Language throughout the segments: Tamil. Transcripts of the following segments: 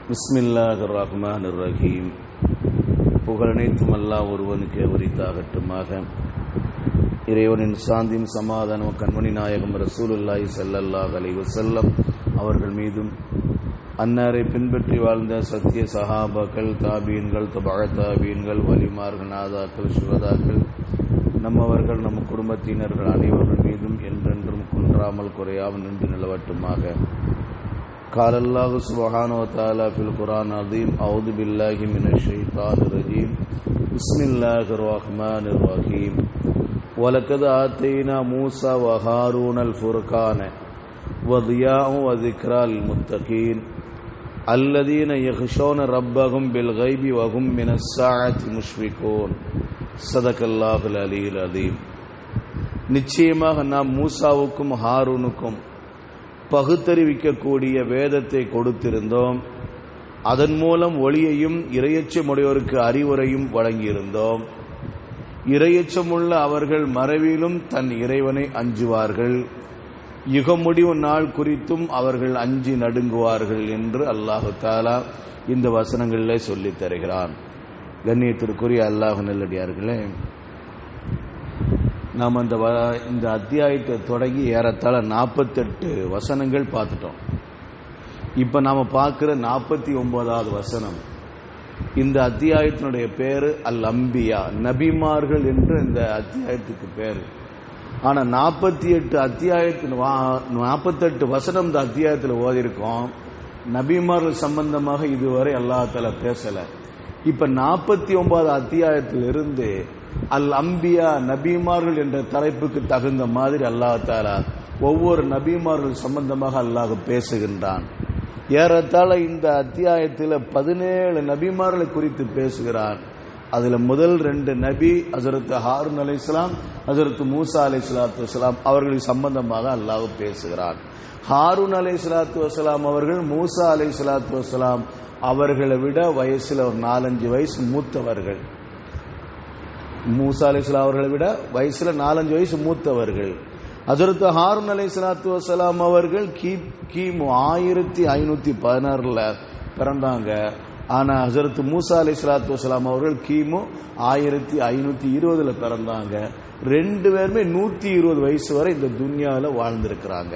பிஸ்மில்லாஹிர் ரஹ்மானிர் ரஹீம். புகழனைத்தும் அல்லாஹ் ஒருவனுக்கே உரித்தாகட்டுமாக. இறைவனின் சாந்தியும் சமாதானம் கண்மணி நாயகம் ரசூலுல்லாஹி ஸல்லல்லாஹு அலைஹி வஸல்லம் அவர்கள் மீதும், அன்னாரை பின்பற்றி வாழ்ந்த சத்திய சஹாபாக்கள், தாபீன்கள், தபஅ தாபீன்கள், வலிமார்கள், நாதாக்கள், சுஹதாக்கள், நம்மவர்கள், நம் குடும்பத்தினர்கள் அனைவர்கள் மீதும் என்றென்றும் குன்றாமல் குறையாமல் நின்று நிலவட்டுமாக. قال الله سبحانه وتعالى في القرآن العظيم أعوذ بالله من الشيطان الرجيم بسم الله الرحمن الرحيم ولقد آتينا موسى وهارون الفرقان وضياء وذكرى للمتقين الذين يخشون ربهم بالغيب وهم من الساعة مشفقون صدق الله العلي العظيم. நிச்சயமாக நாம் மூசாவுக்கும் ஹாரூனுக்கும் பகுத்தறிவிக்கக்கூடிய வேதத்தை கொடுத்திருந்தோம். அதன் மூலம் ஒளியையும் இறையச்சமுடையோருக்கு அறிவுரையும் வழங்கியிருந்தோம். இறையச்சமுள்ள அவர்கள் மறைவிலும் தன் இறைவனை அஞ்சுவார்கள், யுக முடிவு நாள் குறித்தும் அவர்கள் அஞ்சி நடுங்குவார்கள் என்று அல்லாஹு தஆலா இந்த வசனங்களிலே சொல்லித் தருகிறான். கண்ணியத்திற்குரிய அல்லாஹ் நல்லடியார்களே, நாம் இந்த அத்தியாயத்தை தொடங்கி ஏறத்தாழ 48 வசனங்கள் பார்த்துட்டோம். இப்போ நாம் பார்க்குற 49வது வசனம். இந்த அத்தியாயத்தினுடைய பேரு அல் அம்பியா, நபிமார்கள் என்று இந்த அத்தியாயத்துக்கு பேரு. ஆனால் 48 வசனம் இந்த அத்தியாயத்தில் ஓதிருக்கோம். நபிமார்கள் சம்பந்தமாக இதுவரை அல்லாஹ் தஆலா பேசல. இப்ப 49வது அத்தியாயத்திலிருந்து அல் அம்பியா, நபிமார்கள் என்ற தலைப்புக்கு தகுந்த மாதிரி அல்லாஹ் தஆலா ஒவ்வொரு நபிமார்கள் சம்பந்தமாக அல்லாஹ் பேசுகின்றான். ஏறத்தாழ இந்த அத்தியாயத்தில் 17 நபிமார்களை குறித்து பேசுகிறான். அதுல முதல் 2 நபி ஹஜ்ரத் ஹாரூன் அலைஹிஸ்ஸலாம், ஹஜ்ரத் மூசா அலைஹிஸ்ஸலாத்து வஸலாம் அவர்கள் சம்பந்தமாக அல்லாஹ் பேசுகிறான். ஹாரூன் அலைஹிஸ்ஸலாத்து வஸலாம் அவர்கள் மூசா அலைஹிஸ்ஸலாத்து வஸலாம் அவர்களை விட வயசுல ஒரு 4-5 வயசு மூத்தவர்கள். மூசா அலைஹிஸ்ஸலாம் அவர்களை விட வயசுல 4-5 வயசு மூத்தவர்கள். ஹஜ்ரத் ஹாரூன் அலைஹிஸ்ஸலாத்து வஸலாம் அவர்கள் கிமு 1516 பிறந்தாங்க. ஆனா ஹஜ்ரத் மூசா அலைஹிஸ்ஸலாத்து வஸலாம் அவர்கள் கிமு 1520 பிறந்தாங்க. 2 பேருமே 120 வயசு வரை இந்த துன்யால வாழ்ந்திருக்கிறாங்க.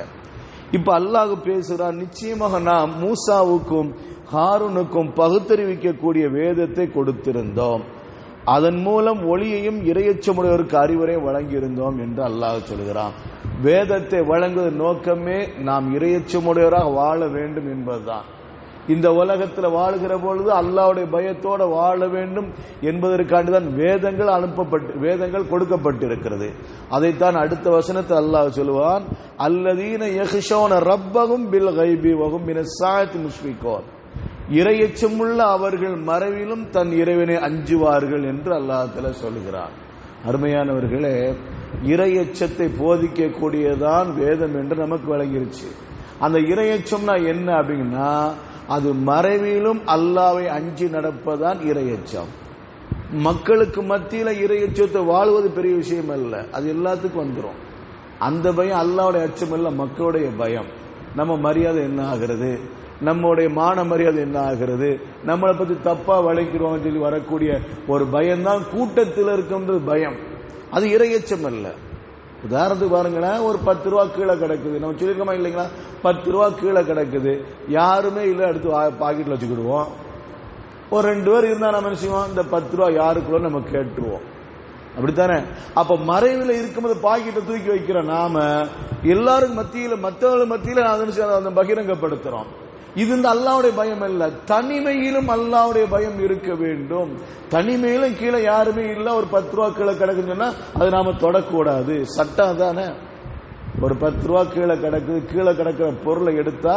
இப்ப அல்லாஹ் பேசுறான், நிச்சயமாக நாம் மூசாவுக்கும் ஹாரூனுக்கும் பகுத்தறிவிக்கக்கூடிய வேதத்தை கொடுத்திருந்தோம், அதன் மூலம் ஒளியையும் இறையச்சமுடையோருக்கு அறிவுரை வழங்கியிருந்தோம் என்று அல்லாஹ் சொல்கிறான். வேதத்தை வழங்குவதன் நோக்கமே நாம் இறையச்சமுடையோராக வாழ வேண்டும் என்பதுதான். இந்த உலகத்தில் வாழுகிற பொழுது அல்லாஹ்வுடைய பயத்தோடு வாழ வேண்டும் என்பதற்காண்டிதான் வேதங்கள் கொடுக்கப்பட்டிருக்கிறது. அதைத்தான் அடுத்த வசனத்தில் அல்லாஹ் சொல்லுவான், அல்லதீன யக்ஷௌன ரப்பஹும் பில் கைபி வஹும் மினஸ் ஸாஅத்தி முஷ்ஃபிகூன். இறையச்சமுள்ள அவர்கள் மறைவிலும் தன் இறைவனை அஞ்சுவார்கள் என்று அல்லாஹ் தஆலா சொல்கிறான். அருமையானவர்களே, இறையச்சத்தை போதிக்கக்கூடியதான் வேதம் என்று நமக்கு வழங்கிருச்சு. அந்த இறையச்சம்னா என்ன அப்படின்னா, அது மறைவிலும் அல்லாஹ்வை அஞ்சி நடப்பதான் இறையச்சம். மக்களுக்கு மத்தியில இறையச்சத்தை வாழ்வது பெரிய விஷயம் அல்ல, அது எல்லாத்துக்கும் வந்துடும். அந்த பயம் அல்லாஹ்வுடைய அச்சம் அல்ல, மக்களுடைய பயம். நம்ம மரியாதை என்ன ஆகிறது, நம்முடைய மான மரியாதை என்ன ஆகிறது, நம்மளை பத்தி தப்பா வளைக்கிறோம் சொல்லி வரக்கூடிய ஒரு பயம்தான் கூட்டத்தில் இருக்கின்றது பயம். அது இறையச்சம் அல்ல. உதாரணத்துக்கு பாருங்களேன், ஒரு 10 ரூபா கீழே கிடக்குது, நம்ம சொல்லிருக்கோமா இல்லைங்களா? 10 ரூபா கீழே கிடக்குது, யாருமே இல்லை, எடுத்து பாக்கெட்ல வச்சுக்கிடுவோம். ஒரு 2 பேர் இருந்தா நம்ம என்ன செய்வோம், இந்த 10 ரூபா யாருக்குள்ள நம்ம கேட்டுருவோம், அப்படித்தானே? அப்ப மறைவில் இருக்கும்போது பாக்கெட்டை தூக்கி வைக்கிற நாம எல்லாரும் மத்தியில, மற்றவர்கள் மத்தியில அந்த பகிரங்கப்படுத்துறோம். இது இந்த அல்லாஹ்வுடைய பயம் அல்ல. தனிமையிலும் அல்லாஹ்வுடைய பயம் இருக்க வேண்டும். தனிமையிலும் கீழே யாருமே இல்லை, ஒரு 10 ரூபா கீழே கிடக்குன்னு சொன்னா அது நாம தொடக்கூடாது, சட்டம் தானே. ஒரு 10 ரூபா கீழே கிடக்குது, கீழே கிடக்கிற பொருளை எடுத்தா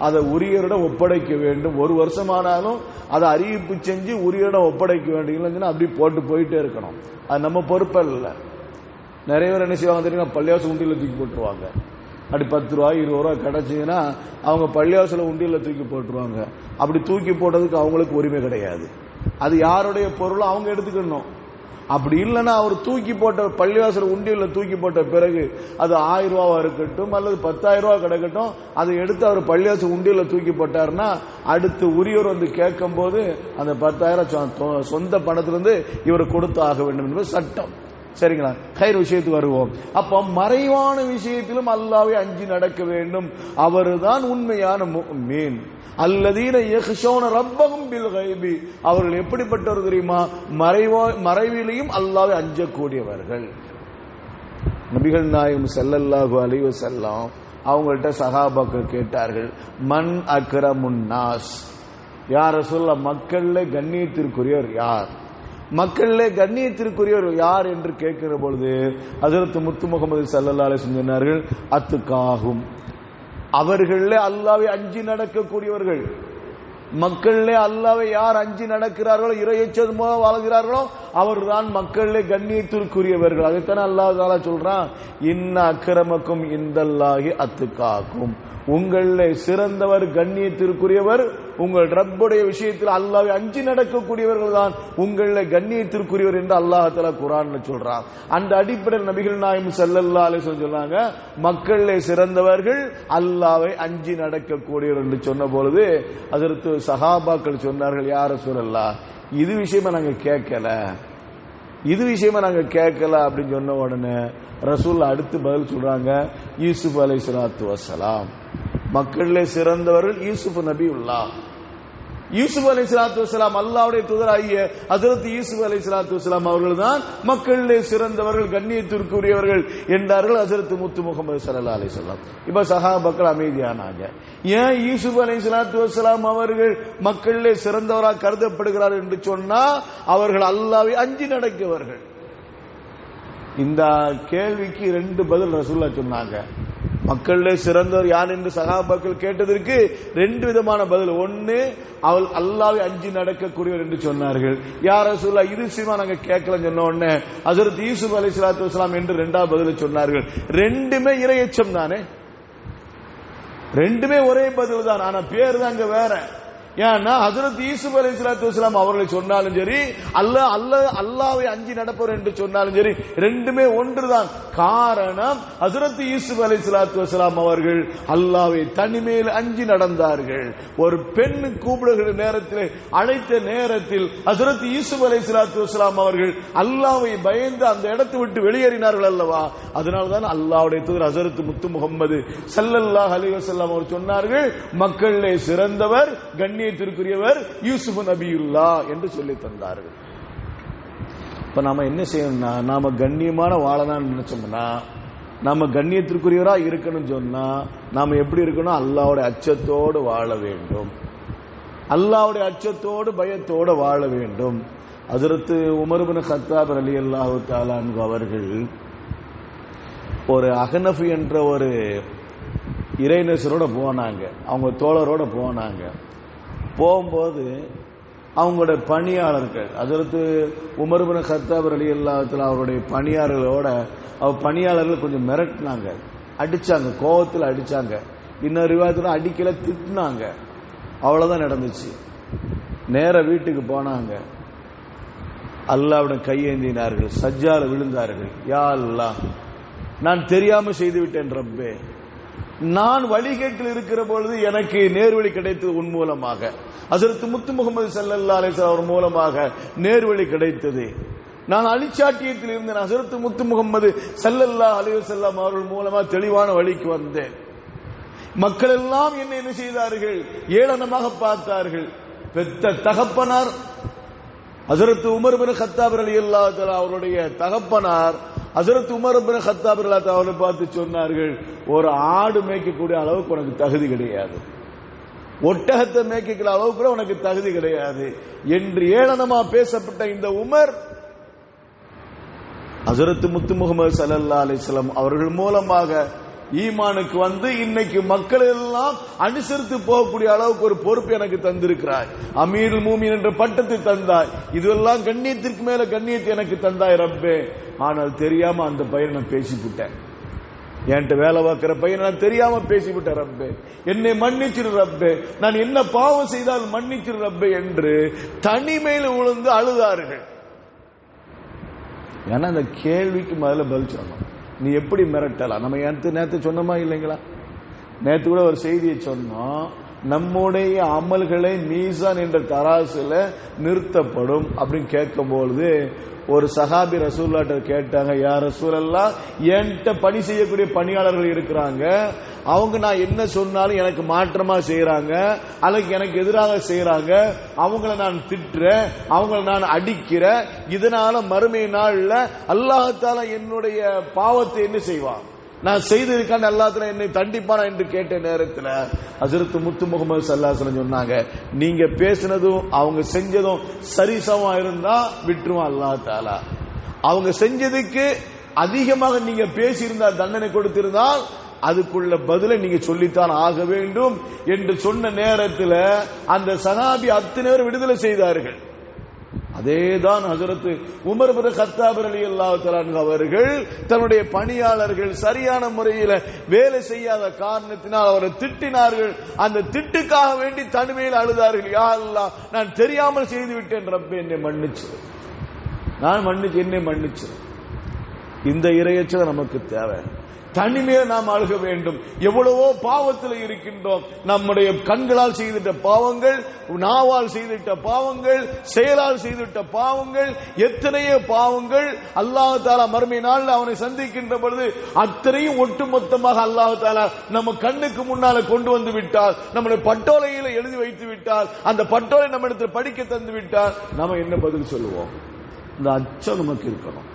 அதை உரியரிடம் ஒப்படைக்க வேண்டும். 1 வருஷமானாலும் அதை அறிவிப்பு செஞ்சு உரியரிடம் ஒப்படைக்க வேண்டும். இல்லைங்கன்னா அப்படி போட்டு போயிட்டே இருக்கணும். அது நம்ம பொறுப்பல்ல. நிறைய பேர் என்ன செய்வாங்க தெரியுமா, பள்ளிவாசல் உண்டியில தூக்கி போட்டுருவாங்க. அப்படி 10 ரூபா 20 ரூபா கிடைச்சதுன்னா அவங்க பள்ளிவாசல உண்டியில தூக்கி போட்டுருவாங்க. அப்படி தூக்கி போட்டதுக்கு அவங்களுக்கு உரிமை கிடையாது. அது யாருடைய பொருளோ அவங்க எடுத்துக்கணும். அப்படி இல்லைன்னா அவர் தூக்கி போட்ட பள்ளிவாசல் உண்டியல்ல தூக்கி போட்ட பிறகு அது 1000 ரூபாவா இருக்கட்டும் அல்லது 10,000 ரூபாய் கிடக்கட்டும், அதை எடுத்து அவர் பள்ளிவாசல் உண்டியல்ல தூக்கி போட்டாருன்னா அடுத்து உரியவர் வந்து கேட்கும் போது அந்த 10,000 சொந்த பணத்திலிருந்து இவர் கொடுத்து ஆக வேண்டும் என்பது சட்டம். சரிங்களா? கயிறு விஷயத்துக்கு வருவோம். அப்ப மறைவான விஷயத்திலும் அல்லாஹ்வை அஞ்சி நடக்க வேண்டும். அவர்தான் உண்மையான முஃமின். அல்லதீன யக்ஷௌன ரப்பஹும் பில் கைபி, அவர்கள் எப்படிப்பட்டவர் தெரியுமா? மறைவிலையும் அல்லாஹ்வை அஞ்சக்கூடியவர்கள். நபிகள் நாயகம் ஸல்லல்லாஹு அலைஹி வஸல்லம் அவங்கள்ட்ட சஹாபாக்கள் கேட்டார்கள், மன் அக்ரமுன் நாஸ், யா ரசூலல்லாஹ், மக்கள்ல கண்ணியத்திற்குரியவர் யார்? மக்களிலே கண்ணியத்திற்குரியவர் யார் என்று கேட்கிற பொழுது ஹஜ்ரத் முத்து முகமது ஸல்லல்லாஹு அலைஹி வஸல்லம் சொன்னார்கள், அத்துகாகும், அவர்களே அல்லாஹ்வை அஞ்சி நடக்கக்கூடியவர்கள். மக்களிலே அல்லாஹ்வை யார் அஞ்சி நடக்கிறார்களோ, இறையச்சமாக வாழ்கிறார்களோ அவர்தான் மக்களிலே கண்ணியத்திற்குரியவர்கள். அதைத்தான் அல்லாஹ் தஆலா சொல்றான், இன்ன அக்ரமக்கும் இந்தல்லாஹி அத்துகாக்கும், உங்களிலே சிறந்தவர் கண்ணியத்திற்குரியவர் உங்கள் ரப்புடைய விஷயத்தில் அல்லாஹ்வை அஞ்சி நடக்கக்கூடியவர்கள் தான் உங்களிலே கண்ணியத்திற்குரியவர் என்று அல்லாஹ் தஆலா குர்ஆன்ல சொல்றான். அந்த அடிப்படையில் நபிகள் நாயகம் ஸல்லல்லாஹு அலைஹி வஸல்லம் சொன்னாங்க, மக்களிலே சிறந்தவர்கள் அல்லாஹ்வை அஞ்சி நடக்கக்கூடியவர் என்று சொன்ன பொழுது அதற்கு சஹாபாக்கள் சொன்னார்கள், யா ரசூலல்லாஹ், இது விஷயமா நாங்க கேட்கல அப்படின்னு சொன்ன உடனே ரசூல் அடுத்து பதில் சொல்றாங்க, யூசுப் அலைஹிஸ்ஸலாத்து வஸ்ஸலாம், மக்களிலே சிறந்தவர்கள் யூசுப் நபியுல்லாஹ். யூசுப் அலைஹிஸ்ஸலாத்து வஸ்ஸலாம் அல்லாஹ்வுடைய தூதராகிய ஹஜ்ரத் யூசுப் அலைஹிஸ்ஸலாத்து வஸ்ஸலாம் அவர்கள் தான் மக்களிலே சிறந்தவர்கள் கண்ணியத்திற்குரியவர்கள் என்றார்கள் ஹஜ்ரத் முத்து முகமது ஸல்லல்லாஹு அலைஹி வஸல்லம். இப்ப சஹாபாக்கள் அமைதியானாங்க. ஏன் யூசுப் அலைஹிஸ்ஸலாத்து வஸ்ஸலாம் அவர்கள் மக்களிலே சிறந்தவராக கருதப்படுகிறார் என்று சொன்னா அவர்கள் அல்லாஹ்வை அஞ்சி நடக்கவர்கள். இந்த கேள்விக்கு 2 பதில் ரசூலுல்லாஹ் சொன்னாங்க. மக்களிலே சிறந்தவர் யார் என்று சஹாபாக்கள் கேட்டதற்கு 2 விதமான பதில். ஒன்னு, அவள் அல்லாஹ்வை அஞ்சி நடக்கக்கூடியவர் என்று சொன்னார்கள். யா ரசூலுல்லாஹ், இது விஷயமா நாங்க கேட்கலன்னு சொன்ன உடனே ஹஜ்ரத் யூசுப் அலைஹிஸ்ஸலாத்து வஸ்ஸலாம் என்று 2வது பதில் சொன்னார்கள். 2மே இறையச்சம் தானே, 2மே ஒரே பதில் தான், ஆனா பேர் தான் அங்க வேற. ஏன்னா ஹஜ்ரத் யூசுப் அலைஹிஸ்ஸலாத்து வஸ்ஸலாம் அவர்களை சொன்னாலும் சரி, அல்லாஹ்வை அஞ்சி நடப்பவர் என்று சொன்னாலும் சரி, 2மே ஒன்றுதான். காரணம், ஹஜ்ரத் யூசுப் அலைஹிஸ்ஸலாத்து வஸ்ஸலாம் அவர்கள் அல்லாஹ்வை தனிமையில் அஞ்சி நடந்தார்கள். ஒரு பெண் கூப்பிடுகிற நேரத்தில், அழைத்த நேரத்தில் ஹஜ்ரத் யூசுப் அலைஹிஸ்ஸலாத்து வஸ்ஸலாம் அவர்கள் அல்லாஹ்வை பயந்து அந்த இடத்தை விட்டு வெளியேறினார்கள் அல்லவா? அதனால்தான் அல்லாஹ்வுடைய தூதர் ஹஜ்ரத் முத்து முகமது ஸல்லல்லாஹு அலைஹி வஸல்லம் அவர் சொன்னார்கள், மக்களிலே சிறந்தவர் கண்ணியத்திற்குரியவர் யூசுப் நபியுல்லாஹ் என்று சொல்லி தந்தார்கள். இப்ப நாம என்ன செய்யணும்னா, நாம கண்ணியமான வாழணும்னு நினைச்சோம்னா, நாம கண்ணியத்திற்குரியவரா இருக்கணும் சொன்னா நாம எப்படி இருக்கணும்? அல்லாஹ்வுடைய அச்சத்தோடு வாழ வேண்டும். அல்லாஹ்வுடைய அச்சத்தோடு பயத்தோடு வாழ வேண்டும். ஹஜ்ரத் உமர் இப்னு கத்தாப் ரலியல்லாஹு தஆலா அன்ஹு அவர்கள் ஒரு அஹ்னஃப் என்ற ஒரு இறைநேசரோட போனாங்க, அவங்க தோழரோட போனாங்க. போகும்போது அவங்களுடைய பணியாளர்கள், ஹஜ்ரத் உமர் இப்னு கத்தாப் ரலியல்லாஹு தஆலா அவருடைய பணியாளர்கள் கொஞ்சம் மிரட்டினாங்க, அடிச்சாங்க, கோபத்தில் அடிச்சாங்க. இன்னொரு விவாதத்தில் அடிக்கல, திட்டினாங்க. அவ்வளவுதான் நடந்துச்சு. நேர வீட்டுக்கு போனாங்க. அல்லாஹ்விடம் கையேந்தினார்கள், சஜ்ஜால விழுந்தார்கள். யா அல்லாஹ், நான் தெரியாம செய்து விட்டேன் ரப்பே, நான் வழிகேட்டில் இருக்கிற பொழுது எனக்கு நேர்வழி கிடைத்தது உன் மூலமாக, ஹஜ்ரத் முத்து முகமது ஸல்லல்லாஹு அலைஹி வஸல்லம் அவர் மூலமாக நேர்வழி கிடைத்தது. நான் அழிச்சாட்டியத்தில் இருந்தேன், ஹஜ்ரத் முத்து முகமது ஸல்லல்லாஹு அலைஹி வஸல்லம் அவர்கள் மூலமாக தெளிவான வழிக்கு வந்தேன். மக்கள் எல்லாம் என்ன செய்தார்கள்? ஏளனமாக பார்த்தார்கள். பெத்த தகப்பனார் ஹஜ்ரத் உமர் இப்னு கத்தாப் ரலியல்லாஹு தஆலா அவருடைய தகப்பனார் ஹஜ்ரத் உமர் இப்னு கத்தாப் ரலியல்லாஹு தஆலா அவரை பார்த்து சொன்னார்கள், ஒரு ஆடு மேய்க்கக்கூடிய அளவுக்கு உனக்கு தகுதி கிடையாது, ஒட்டகத்தை மேய்க்கக்கூடிய அளவுக்கு கூட உனக்கு தகுதி கிடையாது என்று ஏளனமா பேசப்பட்ட இந்த உமர் ஹஜ்ரத் முத்து முகமது ஸல்லல்லாஹு அலைஹி வஸல்லம் அவர்கள் மூலமாக ஈமானுக்கு வந்து இன்னைக்கு மக்கள் எல்லாம் அனுசரித்து போகக்கூடிய அளவுக்கு ஒரு பொறுப்பு எனக்கு தந்திருக்கிறாய். அமீருல் மூமின் என்ற பட்டத்தை தந்தாய். இதுவெல்லாம் கண்ணியத்திற்கு மேல கண்ணியத்தை எனக்கு தந்தாய் ரப்பே. ஆனால் தெரியாம அந்த பையனை நான் பேசிவிட்டேன், என்கிட்ட வேலை பார்க்கிற பையனை நான் தெரியாம பேசிவிட்டேன் ரப்பே, என்னை மன்னிச்சிரு ரப்பே, நான் என்ன பாவம் செய்தால் மன்னிச்சிரு ரப்பே என்று தனிமையில் விழுந்து அழுதார்கள். ஏன்னா அந்த கேள்விக்கு முதல்ல பதில் சொல்லணும். நீ எப்படி மிரட்டலாம்? நம்ம நேற்று சொன்னோமா இல்லைங்களா? நேற்று கூட ஒரு செய்தியை சொன்னோம். நம்முடைய அமல்களை மீசான் என்ற தராசுல நிறுத்தப்படும் அப்படின்னு கேட்கும்போது ஒரு சஹாபி ரசூலுல்லாஹ்ட்ட கேட்டாங்க, யா ரசூலல்லாஹ், என்கிட்ட பணி செய்யக்கூடிய பணியாளர்கள் இருக்கிறாங்க, அவங்க நான் என்ன சொன்னாலும் எனக்கு மாற்றமா செய்யறாங்க, அல்லது எனக்கு எதிராக செய்யறாங்க, அவங்கள நான் திட்டுறேன், அவங்கள நான் அடிக்கிறேன், இதனால மறுமை நாள்ல அல்லாஹ் தஆலா என்னுடைய பாவத்தை என்ன செய்வான், நான் செய்திருக்கான் அல்லாஹ் என்னை தண்டிப்பானா என்று கேட்ட நேரத்தில் ஹஜ்ரத் முத்து முகமது ஸல்லல்லாஹு அலைஹி வஸல்லம் சொன்னாங்க, நீங்க பேசினதும் அவங்க செஞ்சதும் சரிசமமா இருந்தா விட்டுருவான் அல்லாஹ் தஆலா. அவங்க செஞ்சதுக்கு அதிகமாக நீங்க பேசியிருந்தால், தண்டனை கொடுத்திருந்தால் அதுக்குள்ள பதிலை நீங்க சொல்லித்தான் ஆக வேண்டும் என்று சொன்ன நேரத்தில் அந்த சஹாபி அத்தனை பேர் விடுதலை செய்தார்கள். அதேதான் ஹஜ்ரத் உமர் பின் கத்தாப் ரலியல்லாஹு தஆலா அன்ஹு அவர்கள் தன்னுடைய பணியாளர்கள் சரியான முறையில் வேலை செய்யாத காரணத்தினால் அவரை திட்டினார்கள். அந்த திட்டுக்காக வேண்டி தனிமையில் அழுதார்கள், யா அல்லாஹ், நான் தெரியாமல் செய்து விட்டேன் ரப்பே, என்னை மன்னிச்சு, என்னை மன்னிச்சு. இந்த இறையச்சம் நமக்கு தேவை. தனிமையை நாம் அழுக வேண்டும். எவ்வளவோ பாவத்தில் இருக்கின்றோம். நம்முடைய கண்களால் செய்திட்ட பாவங்கள், நாவால் செய்திட்ட பாவங்கள், செயலால் செய்திட்ட பாவங்கள், எத்தனையோ பாவங்கள். அல்லாஹ் தஆலா மறுமை நாளில் அவனை சந்திக்கின்ற பொழுது அத்தனையும் ஒட்டுமொத்தமாக அல்லாஹ் தஆலா நம்ம கண்ணுக்கு முன்னால கொண்டு வந்து விட்டால், நம்முடைய பட்டோலையில எழுதி வைத்து விட்டால், அந்த பட்டோலை நம்ம இடத்துல படிக்க தந்து விட்டால் நம்ம என்ன பதில் சொல்லுவோம்? இந்த அச்சம் நமக்கு இருக்கணும்.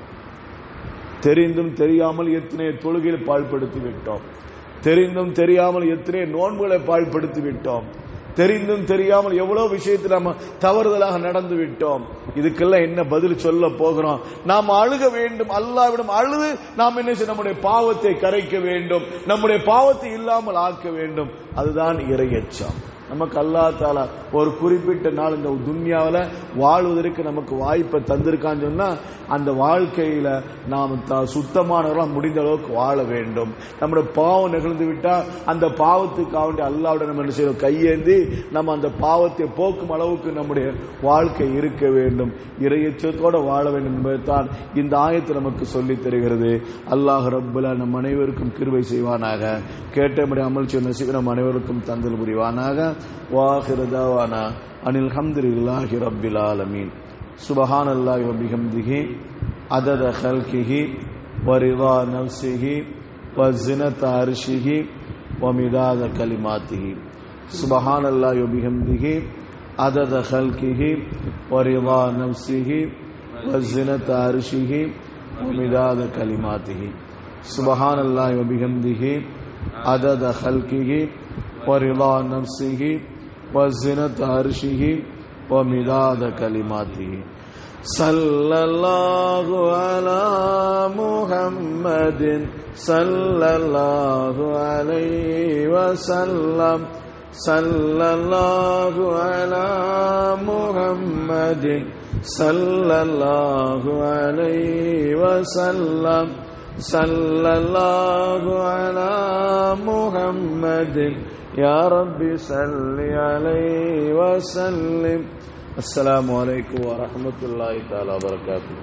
தெரிந்தும் தெரியாமல் எத்தனை தொழுகையில் பாழ்படுத்தி விட்டோம், தெரிந்தும் தெரியாமல் எத்தனை நோன்புகளை பாழ்படுத்தி விட்டோம், தெரிந்தும் தெரியாமல் எவ்வளவு விஷயத்தில் நம்ம தவறுதலாக நடந்து விட்டோம். இதுக்கெல்லாம் என்ன பதில் சொல்ல போகிறோம்? நாம் அழுக வேண்டும். அல்லாஹ்விடம் அழுது நாம் என்ன செய்ய, நம்முடைய பாவத்தை கரைக்க வேண்டும், நம்முடைய பாவத்தை இல்லாமல் ஆக்க வேண்டும். அதுதான் இறையச்சம். நமக்கு அல்லாஹ் தஆலா ஒரு குறிப்பிட்ட நாள் இந்த துன்யாவில் வாழ்வதற்கு நமக்கு வாய்ப்பை தந்திருக்கான்னு சொன்னா, அந்த வாழ்க்கையில நாம் சுத்தமானவர்களாக முடிந்த அளவுக்கு வாழ வேண்டும். நம்முடைய பாவம் நிகழ்ந்து விட்டா அந்த பாவத்துக்காக வேண்டிய அல்லாஹ்வுடன் நம்ம என்ன செய்யணும், கையேந்தி நம்ம அந்த பாவத்தை போக்கும் அளவுக்கு நம்முடைய வாழ்க்கை இருக்க வேண்டும். இறையச்சத்தோடு வாழ வேண்டும் என்பதைத்தான் இந்த ஆயத்து நமக்கு சொல்லி தருகிறது. அல்லாஹ் ரப்பல் நம் அனைவருக்கும் கிருபை செய்வானாக. கேட்டபடி அமல் செய்ய நசீப் நம் அனைவருக்கும் தந்தல் புரிவானாக. வாஹிரு தாவானா அனில் ஹம்துலில்லாஹி ரப்பில் ஆலமீன். சுப்ஹானல்லாஹி வ பிஹம்திஹி அதத ஹல்கிஹி வ ரிதா நஃப்ஸிஹி வ ஸினத அர்ஷிஹி வ மிதாத கலிமாத்திஹி. சுப்ஹானல்லாஹி வ பிஹம்திஹி அதத ஹல்கிஹி வ ரிதா நஃப்ஸிஹி வ ஸினத அர்ஷிஹி வ மிதாத கலிமாத்திஹி. சுப்ஹானல்லாஹி வ பிஹம்திஹி அதத ஹல்கிஹி ورضا نفسه وزنة عرشه ومداد كلماته. صلى الله على محمد صلى الله عليه وسلم. صلى الله على محمد صلى الله عليه وسلم. صلى الله على محمد يا رب صل عليه وسلم. السلام عليكم ورحمة الله تعالى وبركاته.